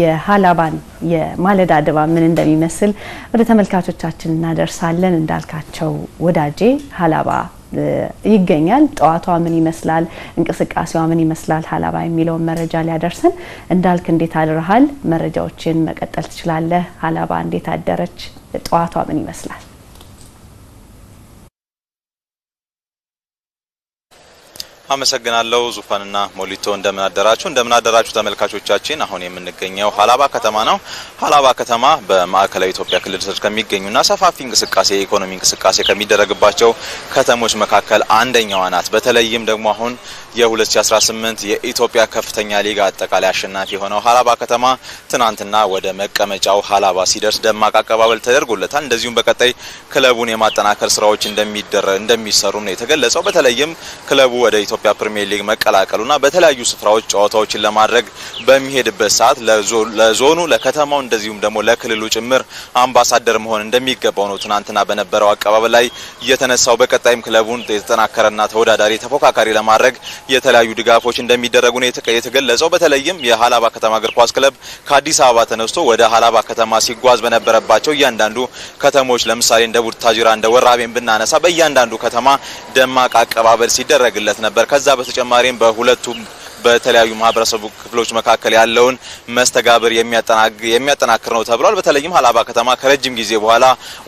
የሃላባን የማለዳ ድባብ ምን እንደሚመስል ወደ ተመልካቾቻችን እናደርሳለን። እንዳልካቸው ወዳጄ ሃላባ ይገኛል። ጧቷ ምን ይመስላል፣ እንቅስቃሴዋ ምን ይመስላል ሃላባ የሚለው መረጃ ሊያደርሰን እንዳልክ እንዴት አድረሃል? መረጃዎችን መቀጠል ትችላለህ። ሃላባ እንዴት አደረች? ጧቷ ምን ይመስላል? አመሰግናለሁ ዙፋንና ሞሊቶ እንደምን አደራችሁ ተመልካቾቻችን። አሁን የምንገኘው ሃላባ ከተማ ነው። ሃላባ ከተማ በማዕከላዊ ኢትዮጵያ ክልል ስር ከሚገኙና ሰፋፊ እንቅስቃሴ ኢኮኖሚ እንቅስቃሴ ከሚደረግባቸው ከተሞች መካከል አንደኛዋ ናት። በተለይም ደግሞ አሁን የ2018 የኢትዮጵያ ከፍተኛ ሊግ አጠቃላይ አሸናፊ የሆነው ሃላባ ከተማ ትናንትና ወደ መቀመጫው ሃላባ ሲደርስ ደማቅ አቀባበል ተደርጎለታል። እንደዚሁም በቀጣይ ክለቡን የማጠናከር ስራዎች እንደሚሰሩ ነው የተገለጸው። በተለይም ክለቡ ወደ ኢትዮጵያ ፕሪሚየር ሊግ መቀላቀሉና በተለያዩ ስፍራዎች ጨዋታዎችን ለማድረግ በሚሄድበት ሰዓት ለዞኑ ለከተማው እንደዚሁም ደግሞ ለክልሉ ጭምር አምባሳደር መሆን እንደሚገባው ነው ትናንትና በነበረው አቀባበል ላይ የተነሳው። በቀጣይም ክለቡን የተጠናከረና ተወዳዳሪ ተፎካካሪ ለማድረግ የተለያዩ ድጋፎች እንደሚደረጉ ነው የተገለጸው። በተለይም የሃላባ ከተማ እግር ኳስ ክለብ ከአዲስ አበባ ተነስቶ ወደ ሃላባ ከተማ ሲጓዝ በነበረባቸው እያንዳንዱ ከተሞች ለምሳሌ እንደ ቡታጅራ እንደ ወራቤን ብናነሳ በእያንዳንዱ ከተማ ደማቅ አቀባበል ሲደረግለት ነበር። ከዛ በተጨማሪም በሁለቱም በተለያዩ ማህበረሰቡ ክፍሎች መካከል ያለውን መስተጋብር የሚያጠናክር ነው ተብሏል። በተለይም ሃላባ ከተማ ከረጅም ጊዜ በኋላ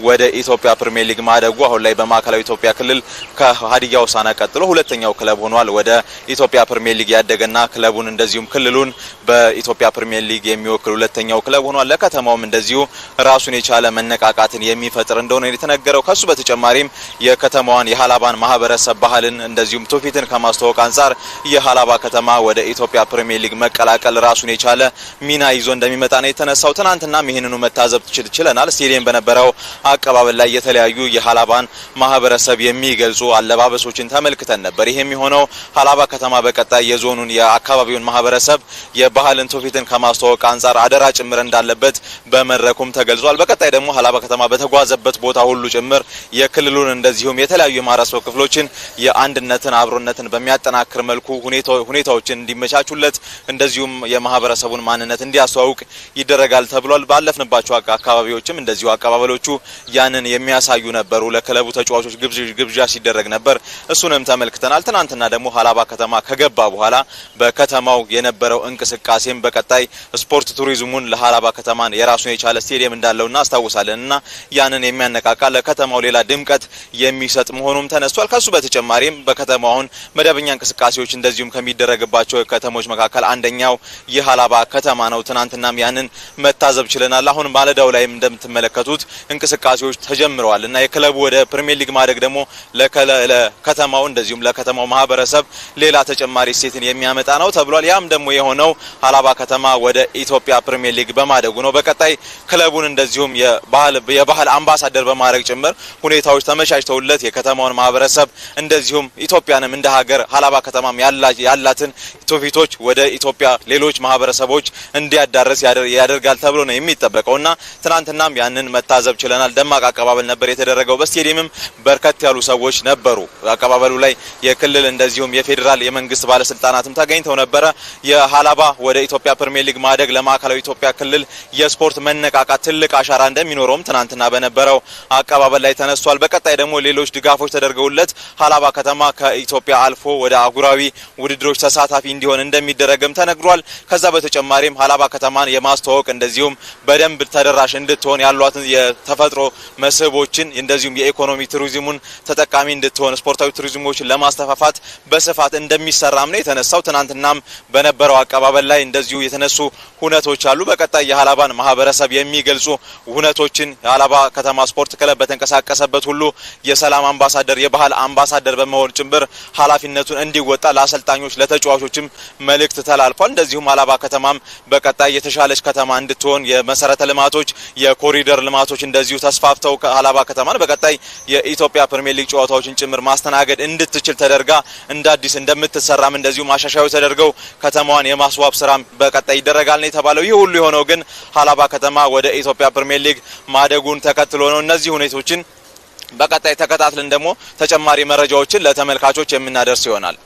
ወደ ኢትዮጵያ ፕሪሚየር ሊግ ማደጉ አሁን ላይ በማዕከላዊ ኢትዮጵያ ክልል ከሀዲያ ሆሳዕና ቀጥሎ ሁለተኛው ክለብ ሆኗል። ወደ ኢትዮጵያ ፕሪሚየር ሊግ ያደገና ክለቡን እንደዚሁም ክልሉን በኢትዮጵያ ፕሪሚየር ሊግ የሚወክል ሁለተኛው ክለብ ሆኗል። ለከተማውም እንደዚሁ ራሱን የቻለ መነቃቃትን የሚፈጥር እንደሆነ የተነገረው። ከሱ በተጨማሪም የከተማዋን የሃላባን ማህበረሰብ ባህልን እንደዚሁም ትውፊትን ከማስተዋወቅ አንጻር የሃላባ ከተማ ወደ ኢትዮጵያ ፕሪሚየር ሊግ መቀላቀል ራሱን የቻለ ሚና ይዞ እንደሚመጣ ነው የተነሳው። ትናንትናም ይህንኑ መታዘብ ችለናል። ስቴዲየም በነበረው አቀባበል ላይ የተለያዩ የሃላባን ማህበረሰብ የሚገልጹ አለባበሶችን ተመልክተን ነበር። ይሄ የሚሆነው ሃላባ ከተማ በቀጣይ የዞኑን የአካባቢውን ማህበረሰብ የባህልን ትውፊትን ከማስተዋወቅ አንጻር አደራ ጭምር እንዳለበት በመድረኩም ተገልጿል። በቀጣይ ደግሞ ሃላባ ከተማ በተጓዘበት ቦታ ሁሉ ጭምር የክልሉን እንደዚሁም የተለያዩ የማህበረሰብ ክፍሎችን የአንድነትን አብሮነትን በሚያጠናክር መልኩ ሁኔታዎች እንዲመቻቹለት እንደዚሁም የማህበረሰቡን ማንነት እንዲያስተዋውቅ ይደረጋል ተብሏል። ባለፍንባቸው አካባቢዎችም እንደዚሁ አቀባበሎቹ ያንን የሚያሳዩ ነበሩ። ለክለቡ ተጫዋቾች ግብዣ ሲደረግ ነበር። እሱንም ተመልክተናል። ትናንትና ደግሞ ሃላባ ከተማ ከገባ በኋላ በከተማው የነበረው እንቅስቃሴም በቀጣይ ስፖርት ቱሪዝሙን ለሃላባ ከተማን የራሱን የቻለ ስቴዲየም እንዳለውና አስታውሳለንና ያንን የሚያነቃቃ ለከተማው ሌላ ድምቀት የሚሰጥ መሆኑም ተነስቷል። ከሱ በተጨማሪም በከተማውን መደበኛ እንቅስቃሴዎች እንደዚሁም ከሚደረግባቸው ከተሞች መካከል አንደኛው የሃላባ ከተማ ነው። ትናንትናም ያንን መታዘብ ችለናል። አሁን ማለዳው ላይም እንደምትመለከቱት እንቅስቃሴዎች ተጀምረዋል እና የክለቡ ወደ ፕሪሚየር ሊግ ማደግ ደግሞ ለከተማው እንደዚሁም ለከተማው ማህበረሰብ ሌላ ተጨማሪ እሴትን የሚያመጣ ነው ተብሏል። ያም ደግሞ የሆነው ሃላባ ከተማ ወደ ኢትዮጵያ ፕሪሚየር ሊግ በማደጉ ነው። በቀጣይ ክለቡን እንደዚሁም የባህል አምባሳደር በማድረግ ጭምር ሁኔታዎች ተመቻችተውለት የከተማውን ማህበረሰብ እንደዚሁም ኢትዮጵያንም እንደ ሀገር ሃላባ ከተማም ያላትን ትውፊቶች ወደ ኢትዮጵያ ሌሎች ማህበረሰቦች እንዲያዳርስ ያደርጋል ተብሎ ነው የሚጠበቀውና ትናንትናም ያንን መታዘብ ችለናል። ደማቅ አቀባበል ነበር የተደረገው። በስቴዲየምም በርከት ያሉ ሰዎች ነበሩ። አቀባበሉ ላይ የክልል እንደዚሁም የፌዴራል የመንግስት ባለስልጣናትም ተገኝተው ነበረ። የሃላባ ወደ ኢትዮጵያ ፕሪሚየር ሊግ ማደግ ለማዕከላዊ ኢትዮጵያ ክልል የስፖርት መነቃቃት ትልቅ አሻራ እንደሚኖረውም ትናንትና በነበረው አቀባበል ላይ ተነስቷል። በቀጣይ ደግሞ ሌሎች ድጋፎች ተደርገውለት ሃላባ ከተማ ከኢትዮጵያ አልፎ ወደ አህጉራዊ ውድድሮች ተሳታፊ እንዲሆን እንደሚደረግም ተነግሯል። ከዛ በተጨማሪም ሃላባ ከተማን የማስተዋወቅ እንደዚሁም በደንብ ተደራሽ እንድትሆን ያሏትን የተፈጥሮ መስህቦችን እንደዚሁም የኢኮኖሚ ቱሪዝሙን ተጠቃሚ እንድትሆን ስፖርታዊ ቱሪዝሞችን ለማስተፋፋት በስፋት እንደሚሰራም ነው የተነሳው። ትናንትናም በነበረው አቀባበል ላይ እንደዚሁ የተነሱ ሁነቶች አሉ። በቀጣይ የሃላባን ማህበረሰብ የሚገልጹ ሁነቶችን የሃላባ ከተማ ስፖርት ክለብ በተንቀሳቀሰበት ሁሉ የሰላም አምባሳደር የባህል አምባሳደር በመሆን ጭምር ኃላፊነቱን እንዲወጣ ለአሰልጣኞች ለተጫዋቾችም መልእክት ተላልፏል። እንደዚሁም ሃላባ ከተማም በቀጣይ የተሻለች ከተማ እንድትሆን የመሰረተ ልማቶች የኮሪደር ልማቶች እንደዚሁ ተስፋፍተው ሃላባ ከተማን በቀጣይ የኢትዮጵያ ፕሪሚየር ሊግ ጨዋታዎችን ጭምር ማስተናገድ እንድትችል ተደርጋ እንደ አዲስ እንደምትሰራም እንደዚሁ ማሻሻያዎች ተደርገው ከተማዋን የማስዋብ ስራም በቀጣይ ይደረጋል ነው የተባለው። ይህ ሁሉ የሆነው ግን ሃላባ ከተማ ወደ ኢትዮጵያ ፕሪሚየር ሊግ ማደጉን ተከትሎ ነው። እነዚህ ሁኔታዎችን በቀጣይ ተከታትለን ደግሞ ተጨማሪ መረጃዎችን ለተመልካቾች የምናደርስ ይሆናል።